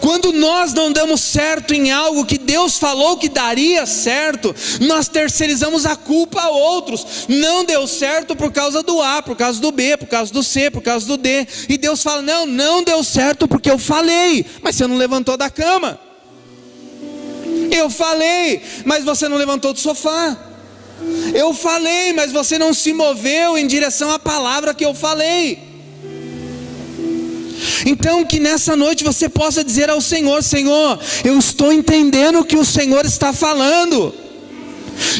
S1: Quando nós não damos certo em algo que Deus falou que daria certo, nós terceirizamos a culpa a outros. Não deu certo por causa do A, por causa do B, por causa do C, por causa do D. E Deus fala, não deu certo porque eu falei, mas você não levantou da cama. Eu falei, mas você não levantou do sofá. Eu falei, mas você não se moveu em direção à palavra que eu falei. Então que nessa noite você possa dizer ao Senhor, Senhor, eu estou entendendo o que o Senhor está falando,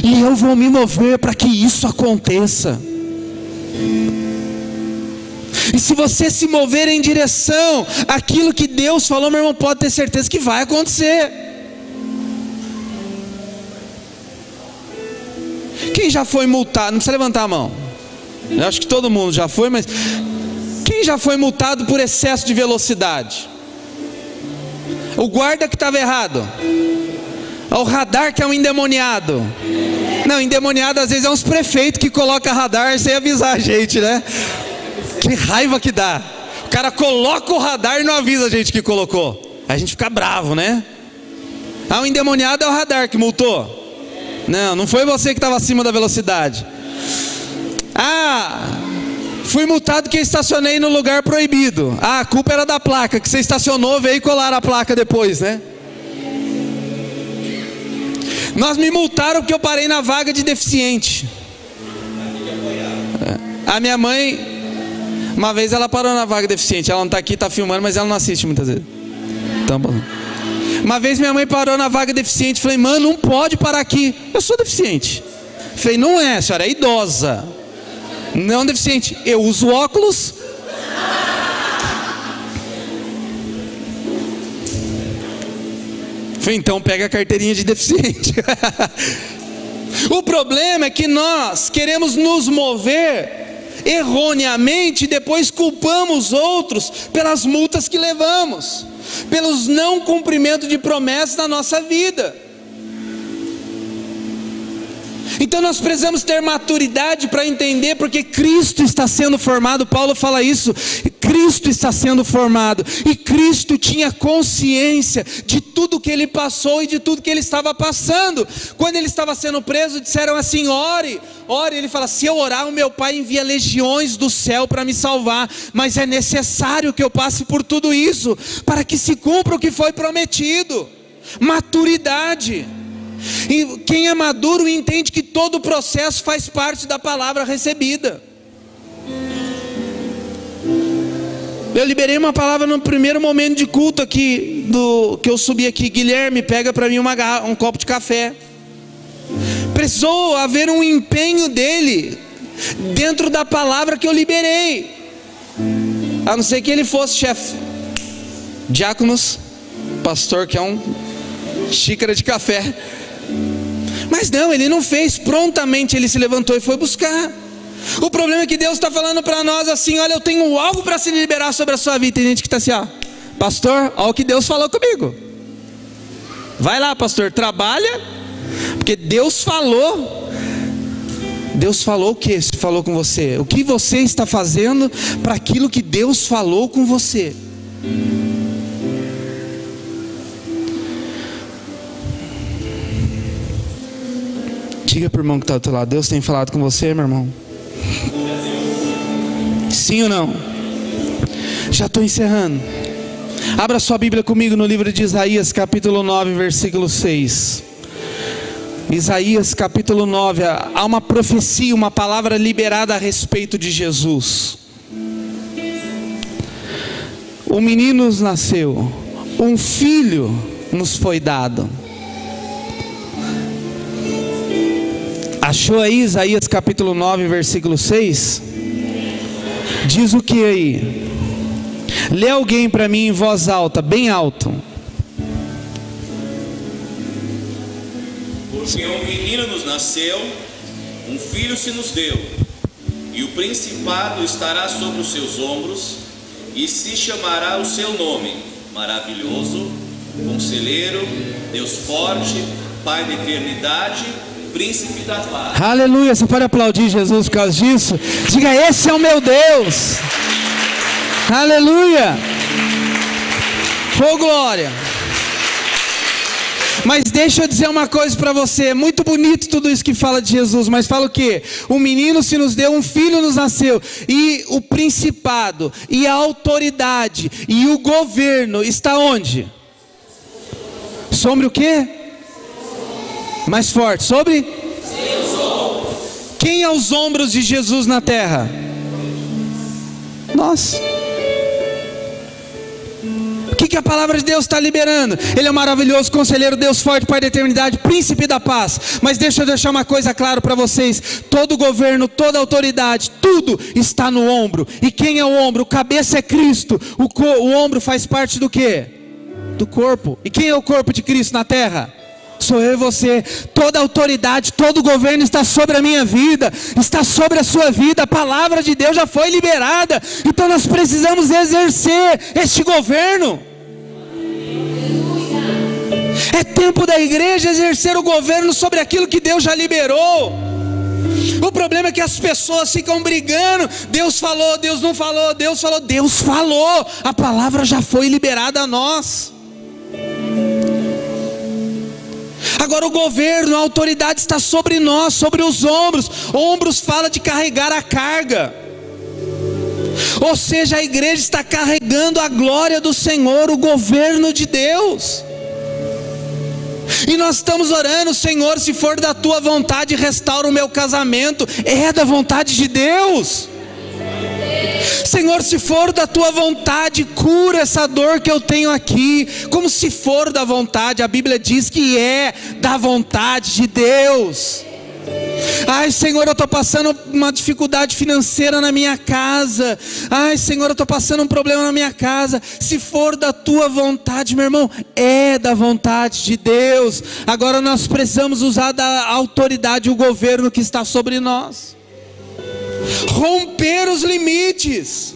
S1: e eu vou me mover para que isso aconteça. E se você se mover em direção àquilo que Deus falou, meu irmão, pode ter certeza que vai acontecer. Quem já foi multado? Não precisa levantar a mão, eu acho que todo mundo já foi, mas quem já foi multado por excesso de velocidade? O guarda que estava errado? O radar que é um endemoniado? Não, endemoniado às vezes é uns prefeitos que colocam radar sem avisar a gente, né? Que raiva que dá. O cara coloca o radar e não avisa a gente que colocou. Aí a gente fica bravo, né? Ah, o endemoniado é o radar que multou. Não foi você que estava acima da velocidade. Ah, fui multado porque estacionei no lugar proibido. Ah, a culpa era da placa, que você estacionou, veio colar a placa depois, né? Nós me multaram porque eu parei na vaga de deficiente. A minha mãe, uma vez ela parou na vaga de deficiente. Ela não está aqui, está filmando, mas ela não assiste muitas vezes. Então, bom. Uma vez minha mãe parou na vaga de deficiente. Falei, mano, não pode parar aqui. Eu sou deficiente. Falei, não é, a senhora é idosa. Não deficiente, eu uso óculos. Falei, então pega a carteirinha de deficiente. O problema é que nós queremos nos mover erroneamente, depois culpamos outros pelas multas que levamos, pelos não cumprimentos de promessas na nossa vida. Então nós precisamos ter maturidade para entender, porque Cristo está sendo formado. Paulo fala isso, Cristo está sendo formado, e Cristo tinha consciência de tudo que ele passou e de tudo que ele estava passando. Quando ele estava sendo preso, disseram assim: ore, ore. Ele fala: se eu orar, o meu Pai envia legiões do céu para me salvar, mas é necessário que eu passe por tudo isso, para que se cumpra o que foi prometido. Maturidade. E quem é maduro entende que todo o processo faz parte da palavra recebida. Eu liberei uma palavra no primeiro momento de culto aqui, que eu subi aqui: Guilherme, pega para mim um copo de café. Precisou haver um empenho dele dentro da palavra que eu liberei, a não ser que ele fosse chefe, diáconos, pastor, que é um xícara de café. Mas não, ele não fez. Prontamente ele se levantou e foi buscar. O problema é que Deus está falando para nós assim: olha, eu tenho algo para se liberar sobre a sua vida. Tem gente que está assim: ó, pastor, olha o que Deus falou comigo. Vai lá, pastor, trabalha, porque Deus falou. Deus falou o que? Falou com você. O que você está fazendo para aquilo que Deus falou com você? Diga para o irmão que está do teu lado: Deus tem falado com você, meu irmão? Sim ou não? Já estou encerrando. Abra sua Bíblia comigo no livro de Isaías, capítulo 9, versículo 6. Isaías capítulo 9, há uma profecia, uma palavra liberada a respeito de Jesus. Um menino nos nasceu, um filho nos foi dado. Achou aí Isaías capítulo 9, versículo 6? Diz o que aí? Lê alguém para mim em voz alta, bem alto.
S2: Porque um menino nos nasceu, um filho se nos deu, e o principado estará sobre os seus ombros, e se chamará o seu nome: Maravilhoso, Conselheiro, Deus Forte, Pai da Eternidade, Príncipe da Paz.
S1: Aleluia. Você pode aplaudir Jesus por causa disso? Diga: esse é o meu Deus. Aleluia. Oh, glória. Mas deixa eu dizer uma coisa para você: é muito bonito tudo isso que fala de Jesus, mas fala o quê? Um menino se nos deu, um filho nos nasceu, e o principado, e a autoridade, e o governo está onde? Sobre o quê? Mais forte: sobre? Quem é os ombros de Jesus na terra? Nós. O que a palavra de Deus está liberando? Ele é maravilhoso, conselheiro, Deus forte, Pai da eternidade, príncipe da paz. Mas deixa eu deixar uma coisa clara para vocês: todo governo, toda autoridade, tudo está no ombro. E quem é o ombro? O cabeça é Cristo. O ombro faz parte do quê? Do corpo. E quem é o corpo de Cristo na terra? Sou eu e você. Toda autoridade, todo governo está sobre a minha vida, está sobre a sua vida. A palavra de Deus já foi liberada, então nós precisamos exercer este governo. É tempo da igreja exercer o governo sobre aquilo que Deus já liberou. O problema é que as pessoas ficam brigando: Deus falou, Deus não falou, Deus falou. Deus falou, a palavra já foi liberada a nós. Agora o governo, a autoridade está sobre nós, sobre os ombros. Ombros fala de carregar a carga. Ou seja, a igreja está carregando a glória do Senhor, o governo de Deus. E nós estamos orando: Senhor, se for da tua vontade, restaura o meu casamento. É da vontade de Deus. Senhor, se for da tua vontade, cura essa dor que eu tenho aqui. Como se for da vontade? A Bíblia diz que é da vontade de Deus. Ai, Senhor, eu estou passando uma dificuldade financeira na minha casa. Ai, Senhor, eu estou passando um problema na minha casa. Se for da tua vontade, meu irmão, é da vontade de Deus. Agora nós precisamos usar da autoridade, o governo que está sobre nós. Romper os limites.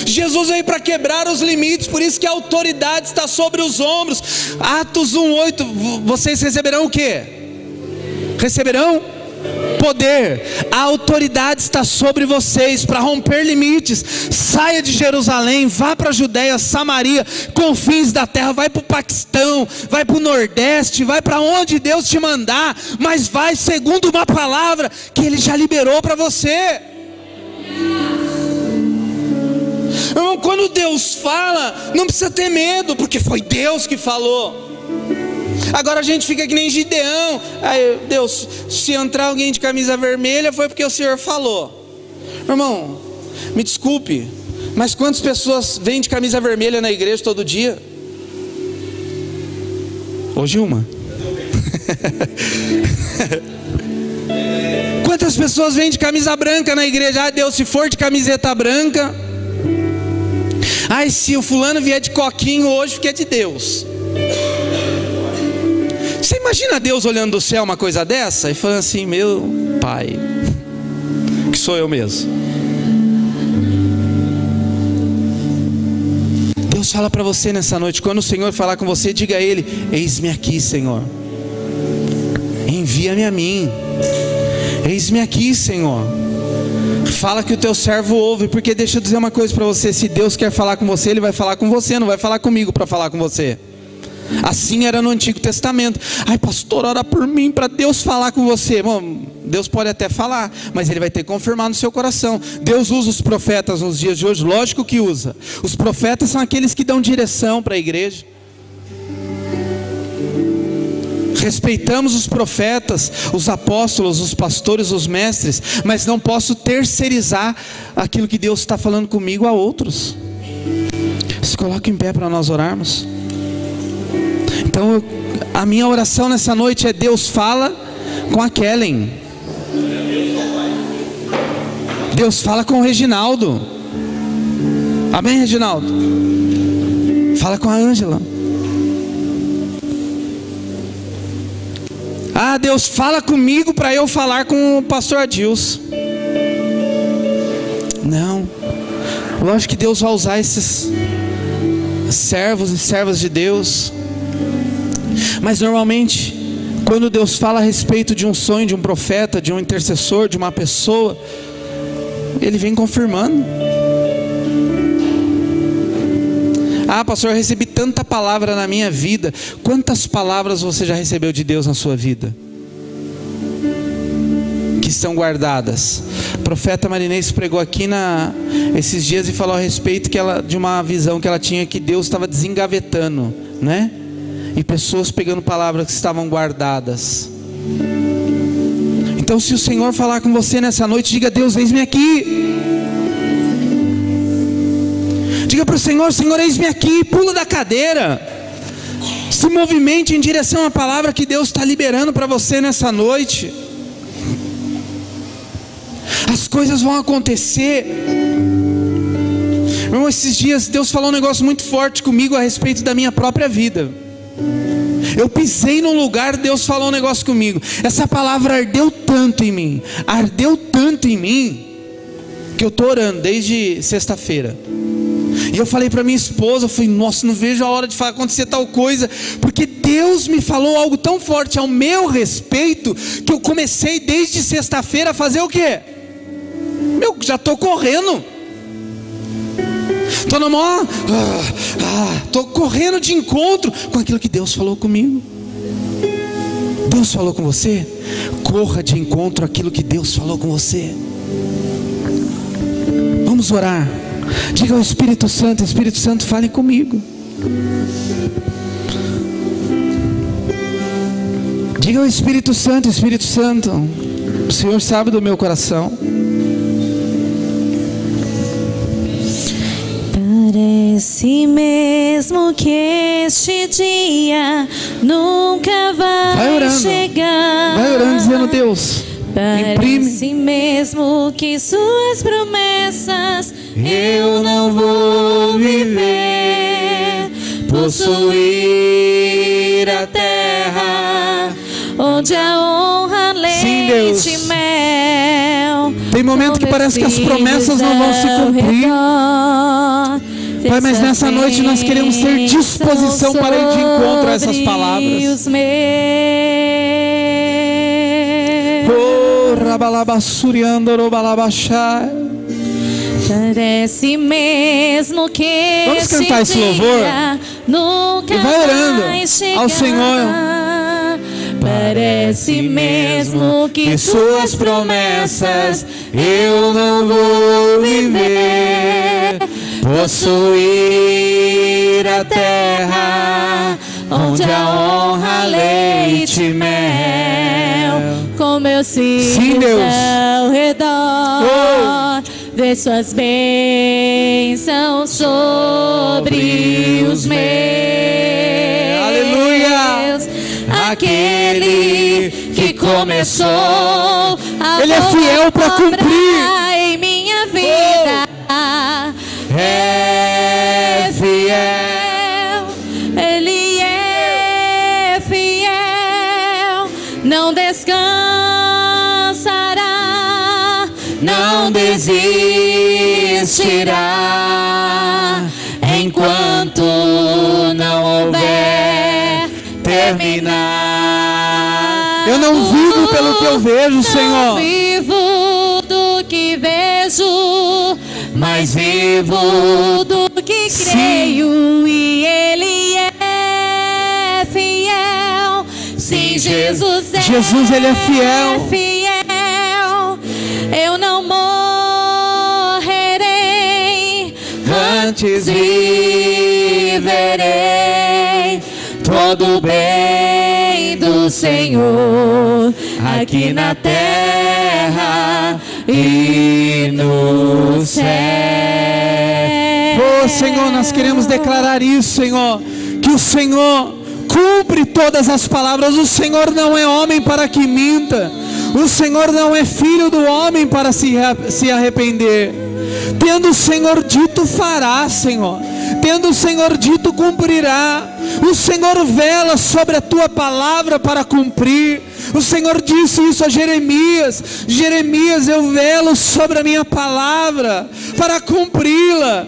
S1: Jesus veio para quebrar os limites, por isso que a autoridade está sobre os ombros. Atos 1:8, vocês receberão o quê? Receberão poder. A autoridade está sobre vocês para romper limites. Saia de Jerusalém, vá para a Judéia, Samaria, confins da terra, vai para o Paquistão, vai para o Nordeste, vai para onde Deus te mandar, mas vai segundo uma palavra que Ele já liberou para você. Irmão, quando Deus fala, não precisa ter medo, porque foi Deus que falou. Agora a gente fica que nem Gideão. Aí, Deus, se entrar alguém de camisa vermelha, foi porque o Senhor falou. Irmão, me desculpe, mas quantas pessoas vêm de camisa vermelha na igreja todo dia? Ô Gilma. Quantas pessoas vêm de camisa branca na igreja? Ah, Deus, se for de camiseta branca. Ai, se o fulano vier de coquinho hoje, porque é de Deus. Você imagina Deus olhando do céu uma coisa dessa e falando assim: meu pai, que sou eu mesmo. Deus fala para você nessa noite, quando o Senhor falar com você, diga a Ele: eis-me aqui, Senhor, envia-me a mim, eis-me aqui, Senhor. Fala que o teu servo ouve, porque deixa eu dizer uma coisa para você: se Deus quer falar com você, Ele vai falar com você, não vai falar comigo para falar com você. Assim era no Antigo Testamento. Ai, pastor, ora por mim para Deus falar com você. Bom, Deus pode até falar, mas Ele vai ter que confirmar no seu coração. Deus usa os profetas nos dias de hoje, lógico que usa. Os profetas são aqueles que dão direção para a igreja. Respeitamos os profetas, os apóstolos, os pastores, os mestres, mas não posso terceirizar aquilo que Deus está falando comigo a outros. Se coloca em pé para nós orarmos. Então, a minha oração nessa noite é: Deus fala com a Kellen. Deus fala com o Reginaldo. Amém, Reginaldo? Fala com a Ângela. Ah, Deus fala comigo para eu falar com o pastor Adilson. Não. Lógico que Deus vai usar esses servos e servas de Deus. Mas normalmente, quando Deus fala a respeito de um sonho, de um profeta, de um intercessor, de uma pessoa, Ele vem confirmando. Ah, pastor, eu recebi tanta palavra na minha vida. Quantas palavras você já recebeu de Deus na sua vida? Que estão guardadas. A profeta Marinês pregou aqui esses dias e falou a respeito de uma visão que ela tinha, que Deus estava desengavetando, né? E pessoas pegando palavras que estavam guardadas. Então, se o Senhor falar com você nessa noite, diga: Deus, eis-me aqui. Diga para o Senhor: Senhor, eis-me aqui. Pula da cadeira, se movimente em direção à palavra que Deus está liberando para você nessa noite. As coisas vão acontecer. Irmão, esses dias Deus falou um negócio muito forte comigo a respeito da minha própria vida. Eu pisei num lugar, Deus falou um negócio comigo. Essa palavra ardeu tanto em mim, que eu estou orando desde sexta-feira. E eu falei para minha esposa, eu falei: nossa, não vejo a hora de acontecer tal coisa, porque Deus me falou algo tão forte ao meu respeito, que eu comecei desde sexta-feira a fazer o quê? Já estou correndo. Estou estou correndo de encontro com aquilo que Deus falou comigo. Deus falou com você? Corra de encontro àquilo que Deus falou com você. Vamos orar. Diga ao Espírito Santo: Espírito Santo, fale comigo. Diga ao Espírito Santo: Espírito Santo, o Senhor sabe do meu coração.
S3: Parece mesmo que este dia nunca vai chegar.
S1: Vai orando, dizendo: Deus,
S3: parece mesmo que suas promessas eu não vou viver. Possuir a terra onde a honra, leite e mel
S1: Tem momento que parece que as promessas não vão se cumprir. Pai, mas nessa noite nós queremos ter disposição para ir de encontro a essas palavras. Oh, rabalabassuriando, balabachai.
S3: Parece mesmo que
S1: vamos cantar esse louvor
S3: nunca
S1: e vai orando ao Senhor.
S3: Parece mesmo que suas promessas eu não vou viver.
S1: Possuir a terra onde a honra, leite e mel.
S3: Com meus filhos ao redor, ver suas bênçãos sobre os meus.
S1: Aleluia!
S3: Aquele que começou a
S1: Ele é fiel para cumprir
S3: em minha vida.
S1: É fiel.
S3: Ele é fiel. Não descansará, não desistirá enquanto não houver terminar.
S1: Eu não vivo pelo que eu vejo, Senhor.
S3: Não vivo do que vejo, mas vivo do que creio. E Ele é fiel. Sim, Jesus é fiel.
S1: Jesus, Ele é fiel.
S3: Eu não morrerei,
S1: Antes
S3: viverei todo o bem do Senhor aqui na terra e no céu.
S1: Oh, Senhor, nós queremos declarar isso, Senhor, que o Senhor cumpre todas as palavras. O Senhor não é homem para que minta. O Senhor não é filho do homem para se arrepender. Tendo o Senhor dito, fará, Senhor. Tendo o Senhor dito, cumprirá. O Senhor vela sobre a tua palavra para cumprir. O Senhor disse isso a Jeremias: Jeremias, eu velo sobre a minha palavra para cumpri-la.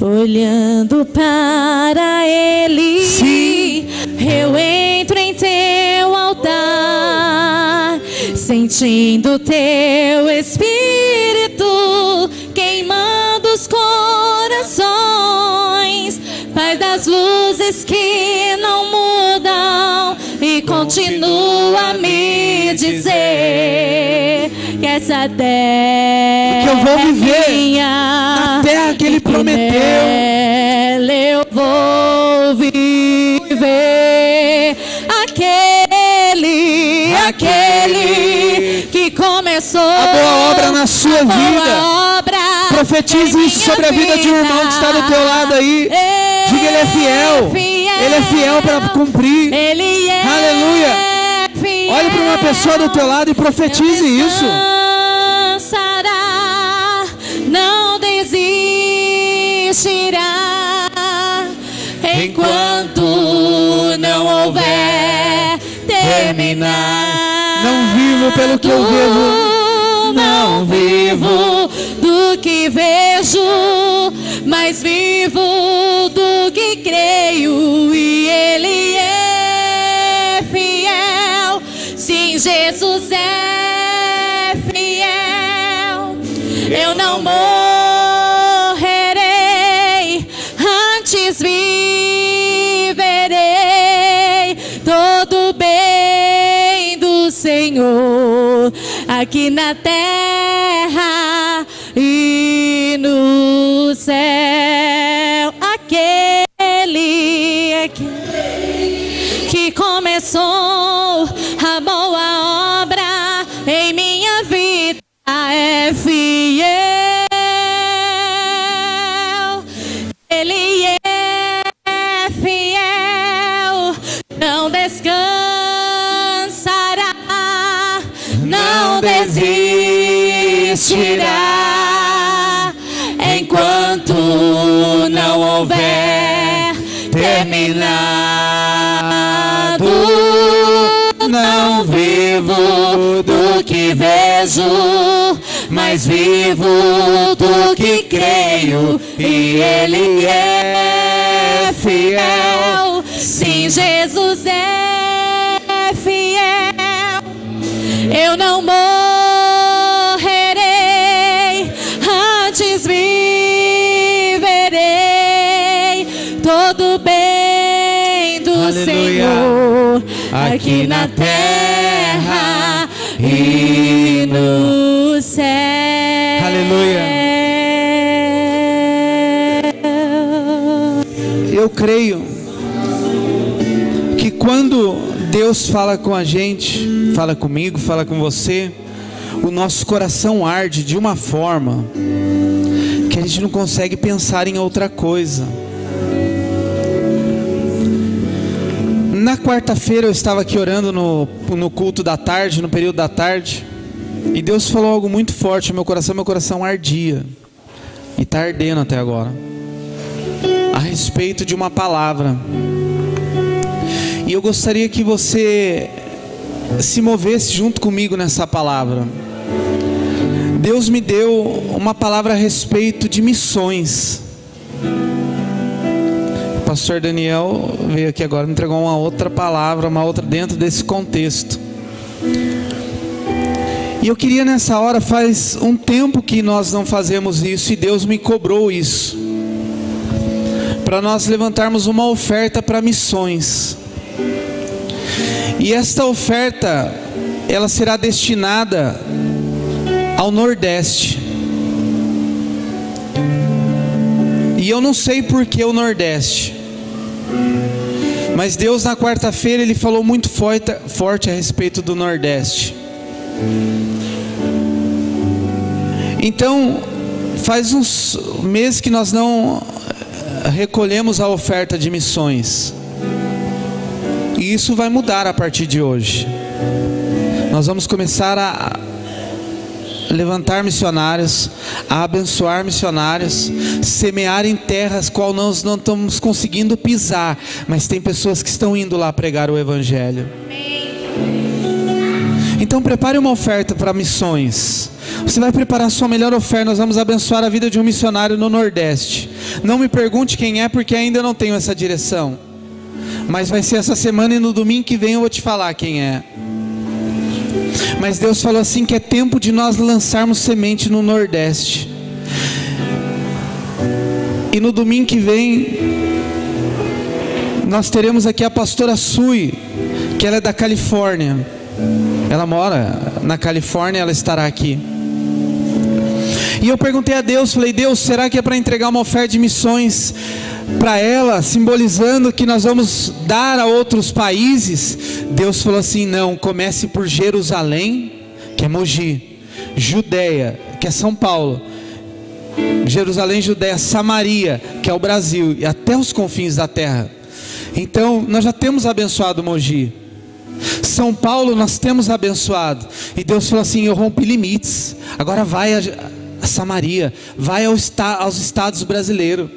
S3: Olhando para Ele,
S1: sim,
S3: eu entro em teu altar, sentindo teu Espírito queimando os corações, Pai das luzes que não mudam e continua a me dizer que essa terra
S1: que eu vou viver
S3: minha,
S1: na terra que Ele prometeu.
S3: Eu vou viver aquele que começou
S1: a boa obra na sua vida. Profetize isso sobre a vida de um irmão que está do teu lado aí. Diga: Ele é fiel. Ele é fiel para cumprir. Aleluia. Olhe para uma pessoa do teu lado e profetize isso.
S3: Não desistirá enquanto não houver terminar.
S1: Não vivo pelo que eu vejo.
S3: Não vivo do que vejo, mas vivo do que creio. E Ele é fiel. Sim, Jesus é fiel. Eu não morrerei, antes viverei todo o bem do Senhor aqui na terra e no céu. Aquele que começou a boa obra em minha vida é fiel. Ele é fiel. Não descansará, não desistirá enquanto não houver terminado. Não vivo do que vejo, mais vivo do que creio, e Ele é fiel. Sim, Jesus é fiel. Eu não morrerei, antes viverei todo bem do
S1: Aleluia.
S3: Senhor aqui na terra e no céu.
S1: Aleluia. Eu creio que quando Deus fala com a gente, fala comigo, fala com você, o nosso coração arde de uma forma que a gente não consegue pensar em outra coisa. Na quarta-feira eu estava aqui orando no culto da tarde, no período da tarde, e Deus falou algo muito forte no meu coração ardia, e está ardendo até agora, a respeito de uma palavra. E eu gostaria que você se movesse junto comigo nessa palavra. Deus me deu uma palavra a respeito de missões. O pastor Daniel veio aqui agora e me entregou uma outra palavra, uma outra dentro desse contexto. E eu queria nessa hora, faz um tempo que nós não fazemos isso, e Deus me cobrou isso, para nós levantarmos uma oferta para missões. E esta oferta, ela será destinada ao Nordeste. E eu não sei por que o Nordeste, mas Deus na quarta-feira Ele falou muito forte a respeito do Nordeste. Então faz uns meses que nós não recolhemos a oferta de missões, e isso vai mudar a partir de hoje. Nós vamos começar a levantar missionários, a abençoar missionários, semear em terras qual nós não estamos conseguindo pisar, mas tem pessoas que estão indo lá pregar o Evangelho. Então prepare uma oferta para missões. Você vai preparar a sua melhor oferta. Nós vamos abençoar a vida de um missionário no Nordeste. Não me pergunte quem é, porque ainda não tenho essa direção, mas vai ser essa semana, e no domingo que vem eu vou te falar quem é. Mas Deus falou assim, que é tempo de nós lançarmos semente no Nordeste. E no domingo que vem nós teremos aqui a pastora Sui, que ela é da Califórnia. Ela mora na Califórnia, ela estará aqui. E eu perguntei a Deus, falei: Deus, será que é para entregar uma oferta de missões para ela, simbolizando que nós vamos dar a outros países? Deus falou assim: não, comece por Jerusalém, que é Mogi, Judeia, que é São Paulo, Jerusalém, Judeia, Samaria, que é o Brasil, e até os confins da terra. Então nós já temos abençoado Mogi, São Paulo nós temos abençoado, e Deus falou assim: eu rompi limites, agora vai a Samaria, vai aos estados brasileiros.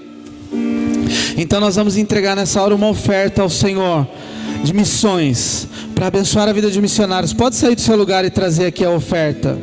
S1: Então nós vamos entregar nessa hora uma oferta ao Senhor de missões, para abençoar a vida de missionários. Pode sair do seu lugar e trazer aqui a oferta.